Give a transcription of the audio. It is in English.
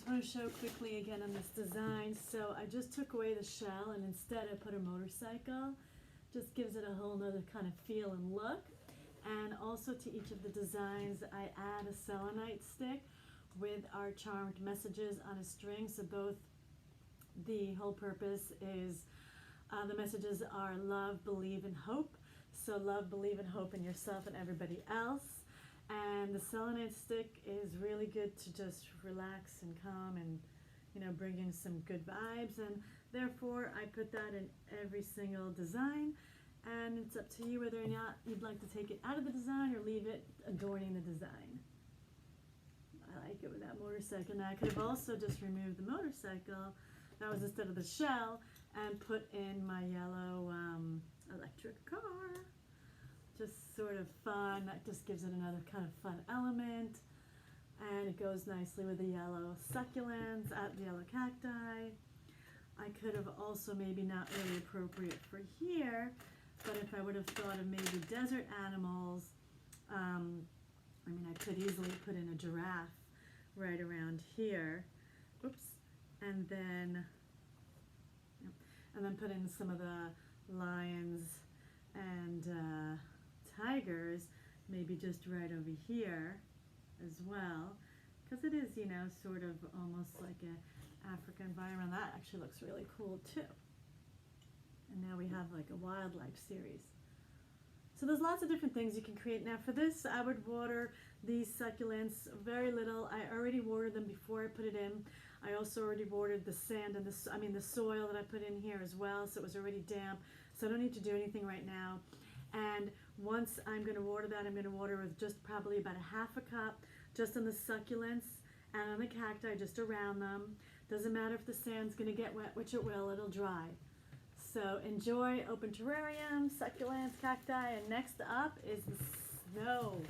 just want to show quickly again on this design. So I just took away the shell and instead I put a motorcycle. Just gives it a whole nother kind of feel and look. And also to each of the designs I add a selenite stick with our charmed messages on a string. So both, the whole purpose is the messages are love, believe, and hope. So love, believe, and hope in yourself and everybody else. And the selenite stick is really good to just relax and calm and, you know, bring in some good vibes. And therefore, I put that in every single design. And it's up to you whether or not you'd like to take it out of the design or leave it adorning the design. I like it with that motorcycle. Now, I could have also just removed the motorcycle. That was instead of the shell, and put in my yellow electric car. Just sort of fun. That just gives it another kind of fun element. And it goes nicely with the yellow succulents, the yellow cacti. I could have also, maybe not really appropriate for here, but if I would have thought of maybe desert animals, I mean, I could easily put in a giraffe right around here. Oops. And then put in some of the lions and tigers, maybe just right over here as well, because it is, you know, sort of almost like a African environment. That actually looks really cool too. And now we have like a wildlife series. So there's lots of different things you can create. Now for this, I would water these succulents very little. I already watered them before I put it in. I also already watered the sand and the soil that I put in here as well, so it was already damp. So I don't need to do anything right now. And once I'm going to water that, I'm going to water with just probably about a half a cup, just on the succulents and on the cacti, just around them. Doesn't matter if the sand's going to get wet, which it will, it'll dry. So enjoy open terrarium, succulents, cacti, and next up is the snow.